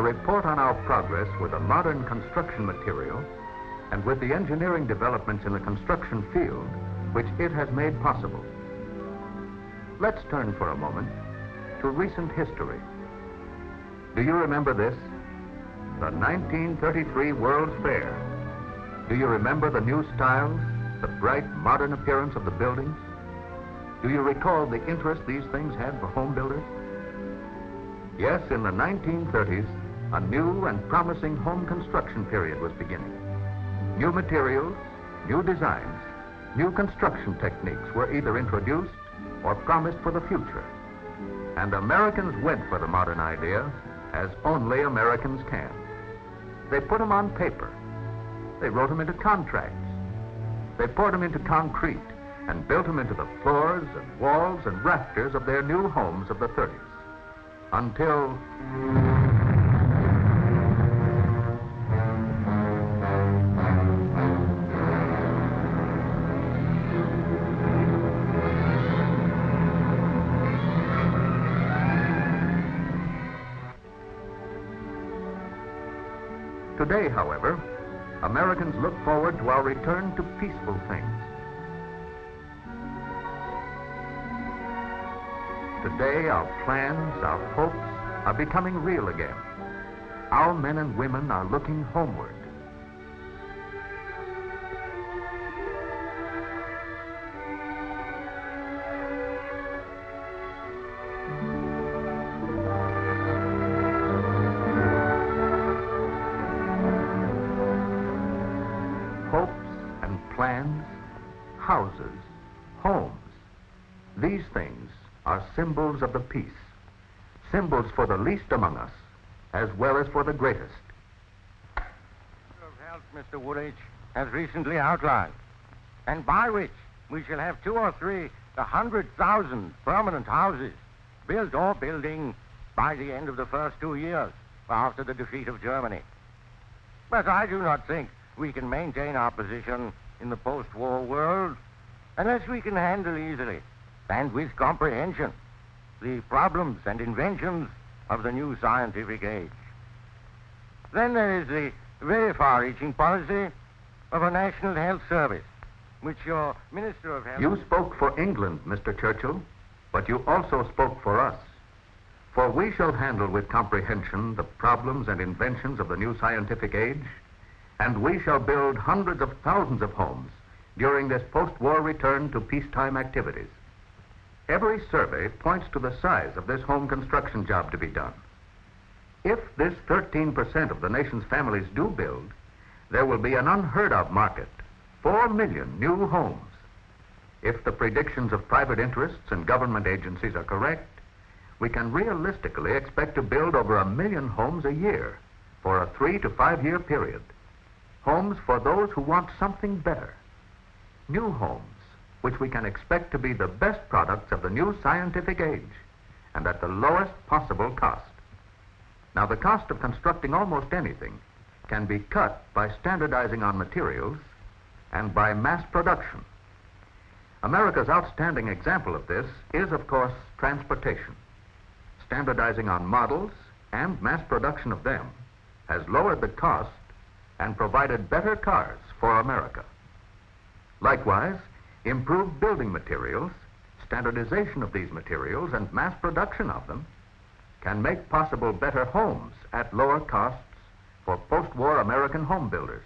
report on our progress with a modern construction material and with the engineering developments in the construction field which it has made possible. Let's turn for a moment to recent history. Do you remember this? The 1933 World's Fair. Do you remember the new styles, the bright modern appearance of the buildings? Do you recall the interest these things had for home builders? Yes, in the 1930s, a new and promising home construction period was beginning. New materials, new designs, new construction techniques were either introduced or promised for the future. And Americans went for the modern idea as only Americans can. They put them on paper. They wrote them into contracts. They poured them into concrete and built them into the floors and walls and rafters of their new homes of the 30s. Until... Today, however, Americans look forward to our return to peaceful things. Today, our plans, our hopes are becoming real again. Our men and women are looking homeward. Hopes and plans, houses, homes, these things are symbols of the peace, symbols for the least among us, as well as for the greatest. Of Health, Mr. Woolwich, has recently outlined, and by which we shall have 2 or 3 100,000 permanent houses built or building by the end of the first 2 years after the defeat of Germany. But I do not think we can maintain our position in the post-war world unless we can handle easily and with comprehension the problems and inventions of the new scientific age. Then there is the very far-reaching policy of a national health service, which your Minister of Health... You spoke for England, Mr. Churchill, but you also spoke for us. For we shall handle with comprehension the problems and inventions of the new scientific age, and we shall build hundreds of thousands of homes during this post-war return to peacetime activities. Every survey points to the size of this home construction job to be done. If this 13% of the nation's families do build, there will be an unheard-of market, 4 million new homes. If the predictions of private interests and government agencies are correct, we can realistically expect to build over 1 million homes a year for a 3 to 5 year period. Homes for those who want something better. New homes, which we can expect to be the best products of the new scientific age and at the lowest possible cost. Now, the cost of constructing almost anything can be cut by standardizing on materials and by mass production. America's outstanding example of this is, of course, transportation. Standardizing on models and mass production of them has lowered the cost and provided better cars for America. Likewise, improved building materials, standardization of these materials, and mass production of them can make possible better homes at lower costs for post-war American home builders.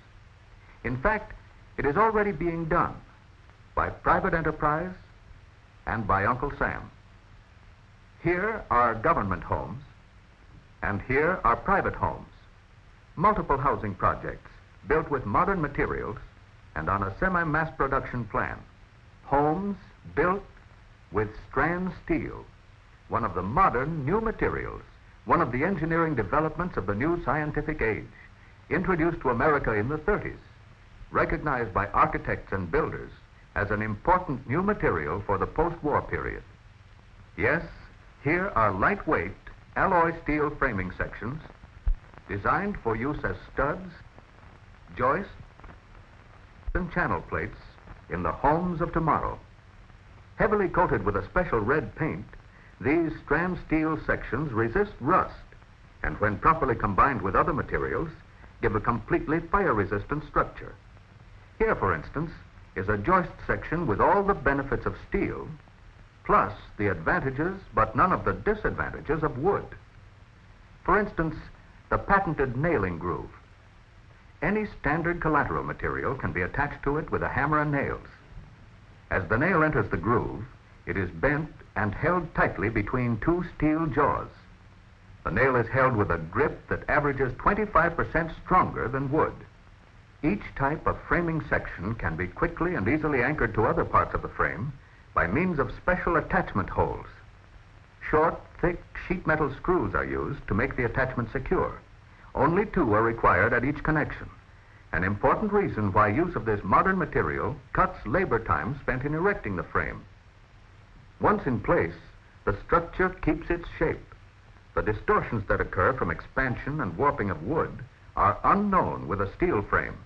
In fact, it is already being done by private enterprise and by Uncle Sam. Here are government homes, and here are private homes. Multiple housing projects built with modern materials and on a semi-mass production plan. Homes built with Stran-Steel, one of the modern new materials, one of the engineering developments of the new scientific age, introduced to America in the 30s, recognized by architects and builders as an important new material for the post-war period. Yes, here are lightweight alloy steel framing sections designed for use as studs, joists, and channel plates in the homes of tomorrow. Heavily coated with a special red paint, these Stran-Steel sections resist rust and when properly combined with other materials, give a completely fire-resistant structure. Here, for instance, is a joist section with all the benefits of steel, plus the advantages but none of the disadvantages of wood. For instance, the patented nailing groove. Any standard collateral material can be attached to it with a hammer and nails. As the nail enters the groove, it is bent and held tightly between two steel jaws. The nail is held with a grip that averages 25% stronger than wood. Each type of framing section can be quickly and easily anchored to other parts of the frame by means of special attachment holes. Short, thick sheet metal screws are used to make the attachment secure. Only 2 are required at each connection, an important reason why use of this modern material cuts labor time spent in erecting the frame. Once in place, the structure keeps its shape. The distortions that occur from expansion and warping of wood are unknown with a steel frame.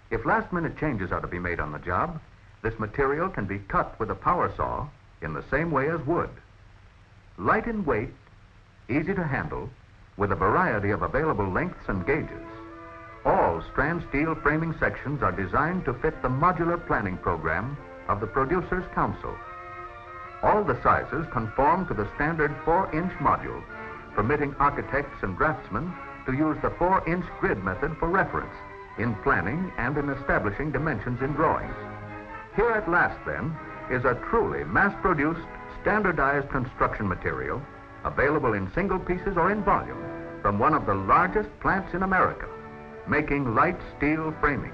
If last-minute changes are to be made on the job, this material can be cut with a power saw in the same way as wood. Light in weight, easy to handle, with a variety of available lengths and gauges. All Stran-Steel framing sections are designed to fit the modular planning program of the Producers' Council. All the sizes conform to the standard 4-inch module, permitting architects and draftsmen to use the 4-inch grid method for reference in planning and in establishing dimensions in drawings. Here at last, then, is a truly mass-produced, standardized construction material available in single pieces or in volume from one of the largest plants in America, making light steel framing.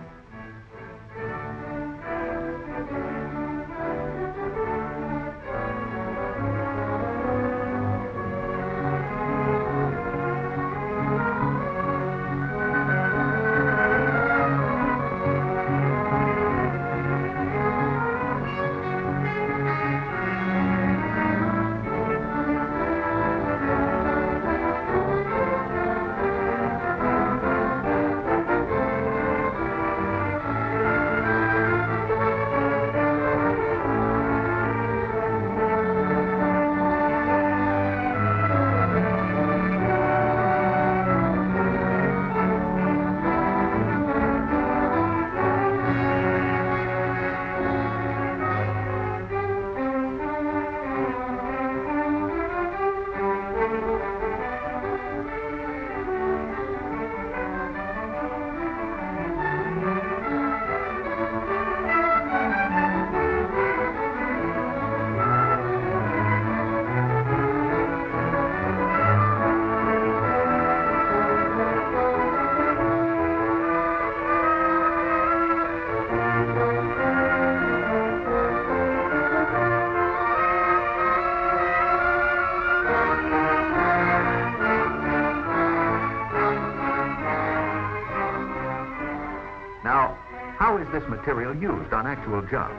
Now, how is this material used on actual jobs,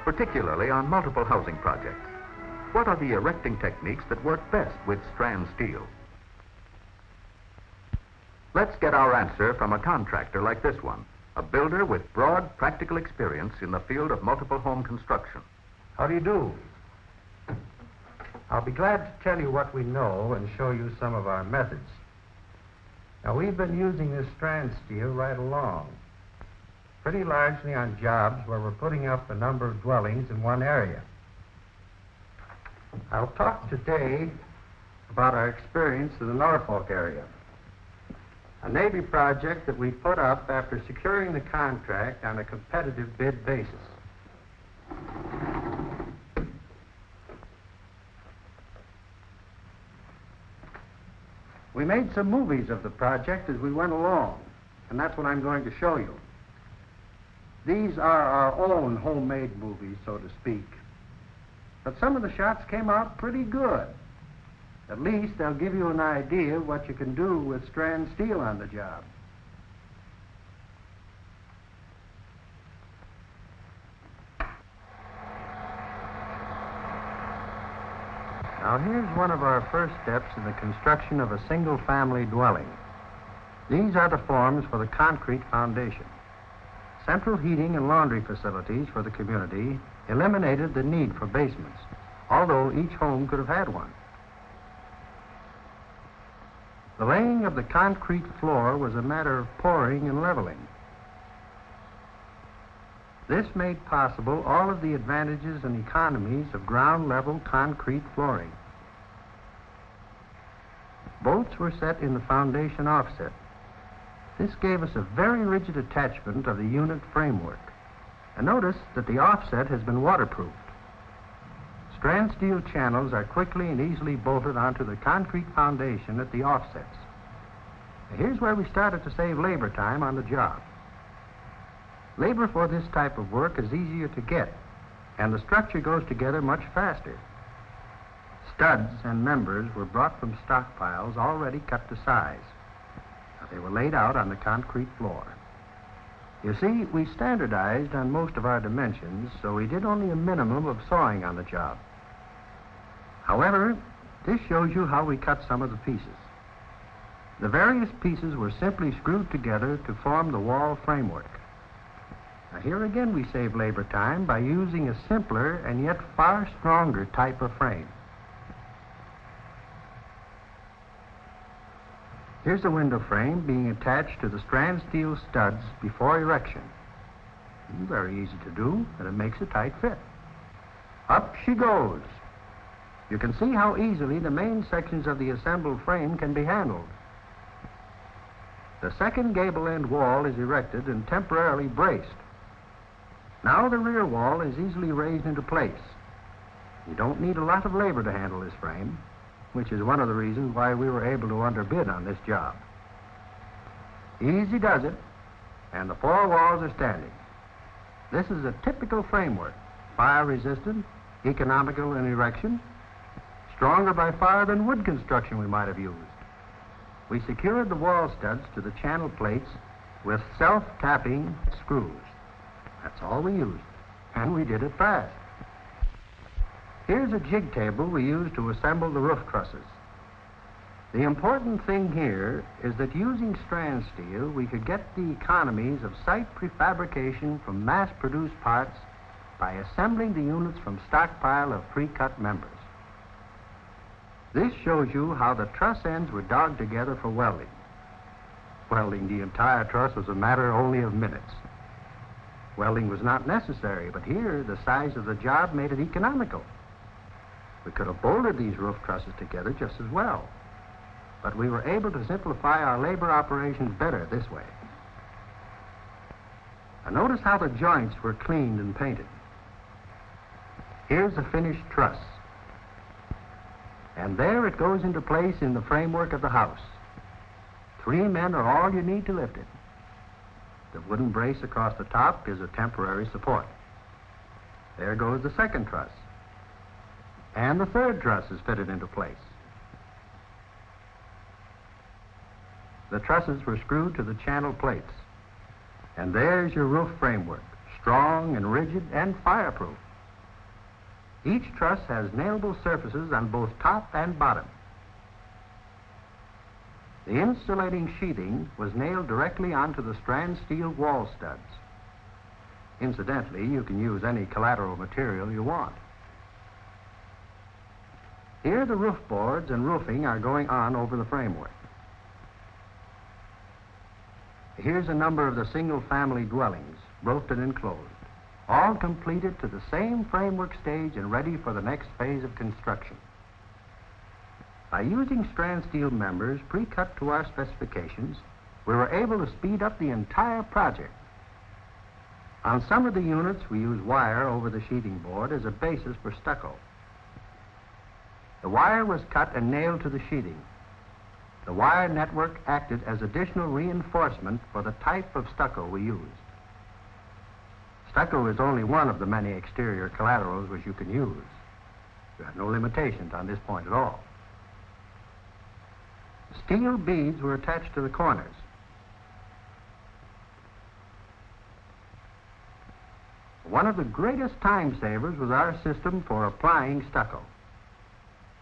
particularly on multiple housing projects? What are the erecting techniques that work best with Stran-Steel? Let's get our answer from a contractor like this one, a builder with broad practical experience in the field of multiple home construction. How do you do? I'll be glad to tell you what we know and show you some of our methods. Now, we've been using this Stran-Steel right along, pretty largely on jobs where we're putting up a number of dwellings in one area. I'll talk today about our experience in the Norfolk area, a Navy project that we put up after securing the contract on a competitive bid basis. We made some movies of the project as we went along, and that's what I'm going to show you. These are our own homemade movies, so to speak. But some of the shots came out pretty good. At least they'll give you an idea of what you can do with Stran-Steel on the job. Now, here's one of our first steps in the construction of a single-family dwelling. These are the forms for the concrete foundation. Central heating and laundry facilities for the community eliminated the need for basements, although each home could have had one. The laying of the concrete floor was a matter of pouring and leveling. This made possible all of the advantages and economies of ground-level concrete flooring. Bolts were set in the foundation offset. This gave us a very rigid attachment of the unit framework. And notice that the offset has been waterproofed. Stran-Steel channels are quickly and easily bolted onto the concrete foundation at the offsets. Now, here's where we started to save labor time on the job. Labor for this type of work is easier to get, and the structure goes together much faster. Studs and members were brought from stockpiles already cut to size. Now, they were laid out on the concrete floor. You see, we standardized on most of our dimensions, so we did only a minimum of sawing on the job. However, this shows you how we cut some of the pieces. The various pieces were simply screwed together to form the wall framework. Now, here again we save labor time by using a simpler and yet far stronger type of frame. Here's the window frame being attached to the Stran-Steel studs before erection. Very easy to do, and it makes a tight fit. Up she goes. You can see how easily the main sections of the assembled frame can be handled. The second gable end wall is erected and temporarily braced. Now the rear wall is easily raised into place. You don't need a lot of labor to handle this frame, which is one of the reasons why we were able to underbid on this job. Easy does it, and the four walls are standing. This is a typical framework, fire-resistant, economical in erection, stronger by far than wood construction we might have used. We secured the wall studs to the channel plates with self-tapping screws. That's all we used, and we did it fast. Here's a jig table we used to assemble the roof trusses. The important thing here is that using Stran-Steel, we could get the economies of site prefabrication from mass-produced parts by assembling the units from stockpile of pre-cut members. This shows you how the truss ends were dogged together for welding. Welding the entire truss was a matter only of minutes. Welding was not necessary, but here the size of the job made it economical. We could have bolted these roof trusses together just as well, but we were able to simplify our labor operations better this way. Now notice how the joints were cleaned and painted. Here's the finished truss. And there it goes into place in the framework of the house. 3 men are all you need to lift it. The wooden brace across the top is a temporary support. There goes the second truss. And the third truss is fitted into place. The trusses were screwed to the channel plates. And there's your roof framework, strong and rigid and fireproof. Each truss has nailable surfaces on both top and bottom. The insulating sheathing was nailed directly onto the Stran-Steel wall studs. Incidentally, you can use any collateral material you want. Here the roof boards and roofing are going on over the framework. Here's a number of the single-family dwellings, roofed and enclosed, all completed to the same framework stage and ready for the next phase of construction. By using Stran-Steel members pre-cut to our specifications, we were able to speed up the entire project. On some of the units, we used wire over the sheathing board as a basis for stucco. The wire was cut and nailed to the sheathing. The wire network acted as additional reinforcement for the type of stucco we used. Stucco is only one of the many exterior collaterals which you can use. You have no limitations on this point at all. Steel beads were attached to the corners. One of the greatest time savers was our system for applying stucco.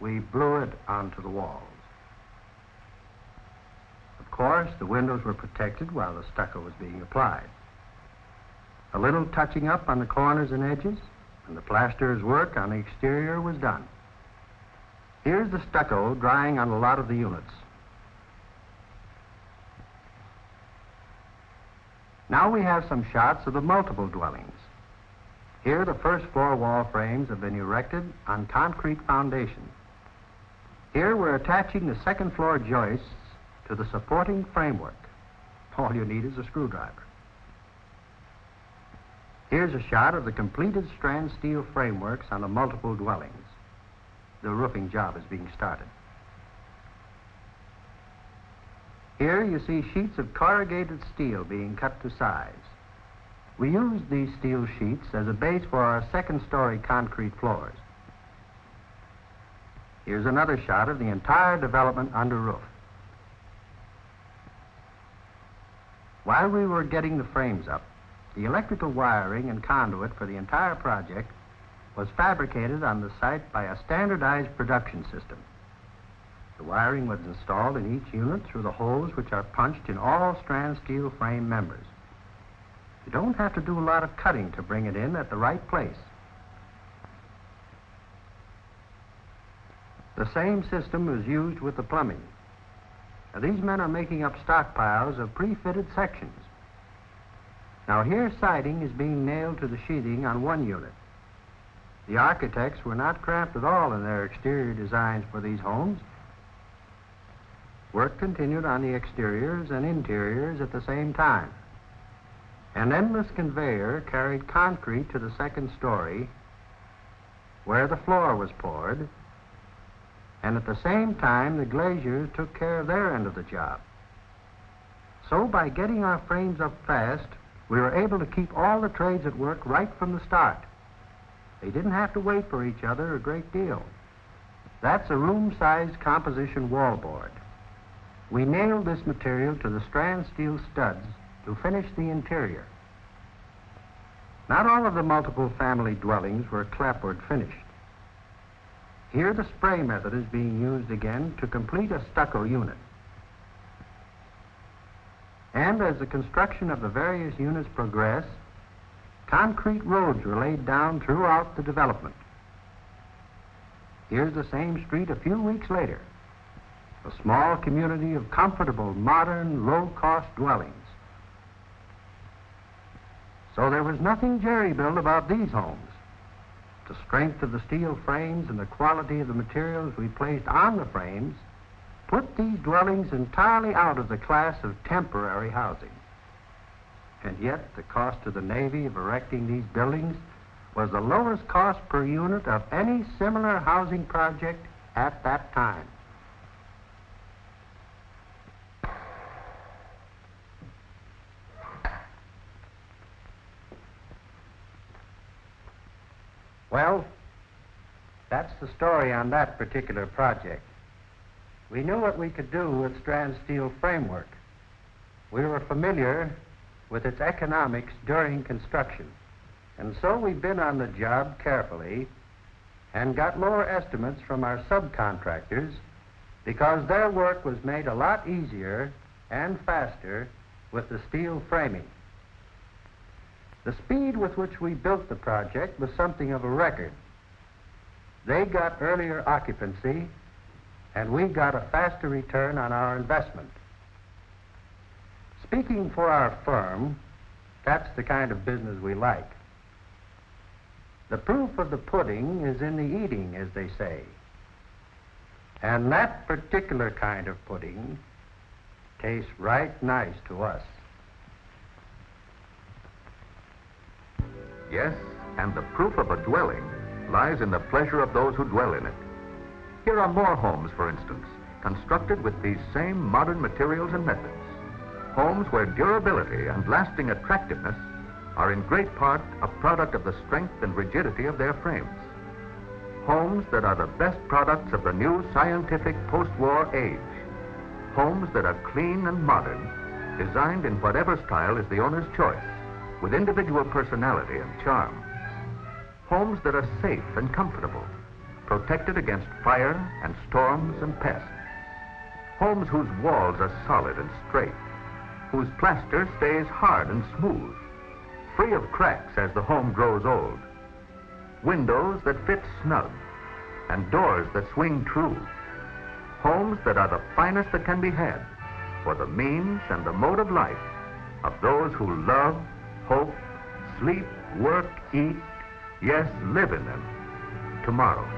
We blew it onto the walls. Of course, the windows were protected while the stucco was being applied. A little touching up on the corners and edges, and the plasterer's work on the exterior was done. Here's the stucco drying on a lot of the units. Now we have some shots of the multiple dwellings. Here, the first floor wall frames have been erected on concrete foundation. Here, we're attaching the second floor joists to the supporting framework. All you need is a screwdriver. Here's a shot of the completed Stran-Steel frameworks on the multiple dwellings. The roofing job is being started. Here you see sheets of corrugated steel being cut to size. We used these steel sheets as a base for our second-story concrete floors. Here's another shot of the entire development under roof. While we were getting the frames up, the electrical wiring and conduit for the entire project was fabricated on the site by a standardized production system. The wiring was installed in each unit through the holes which are punched in all Stran-Steel frame members. You don't have to do a lot of cutting to bring it in at the right place. The same system is used with the plumbing. Now, these men are making up stockpiles of pre-fitted sections. Now here siding is being nailed to the sheathing on one unit. The architects were not cramped at all in their exterior designs for these homes. Work continued on the exteriors and interiors at the same time. An endless conveyor carried concrete to the second story where the floor was poured, and at the same time the glaziers took care of their end of the job. So by getting our frames up fast, we were able to keep all the trades at work right from the start. They didn't have to wait for each other a great deal. That's a room-sized composition wallboard. We nailed this material to the Stran-Steel studs to finish the interior. Not all of the multiple family dwellings were clapboard finished. Here the spray method is being used again to complete a stucco unit. And as the construction of the various units progressed, concrete roads were laid down throughout the development. Here's the same street a few weeks later. A small community of comfortable, modern, low-cost dwellings. So there was nothing jerry-built about these homes. The strength of the steel frames and the quality of the materials we placed on the frames put these dwellings entirely out of the class of temporary housing. And yet the cost to the Navy of erecting these buildings was the lowest cost per unit of any similar housing project at that time. Well, that's the story on that particular project. We knew what we could do with Stran-Steel framework. We were familiar with its economics during construction. And so we bid on the job carefully and got lower estimates from our subcontractors because their work was made a lot easier and faster with the steel framing. The speed with which we built the project was something of a record. They got earlier occupancy, and we got a faster return on our investment. Speaking for our firm, that's the kind of business we like. The proof of the pudding is in the eating, as they say. And that particular kind of pudding tastes right nice to us. Yes, and the proof of a dwelling lies in the pleasure of those who dwell in it. Here are more homes, for instance, constructed with these same modern materials and methods. Homes where durability and lasting attractiveness are in great part a product of the strength and rigidity of their frames. Homes that are the best products of the new scientific post-war age. Homes that are clean and modern, designed in whatever style is the owner's choice, with individual personality and charm. Homes that are safe and comfortable, protected against fire and storms and pests. Homes whose walls are solid and straight, whose plaster stays hard and smooth, free of cracks as the home grows old. Windows that fit snug, and doors that swing true. Homes that are the finest that can be had for the means and the mode of life of those who love, hope, sleep, work, eat, yes, live in them tomorrow.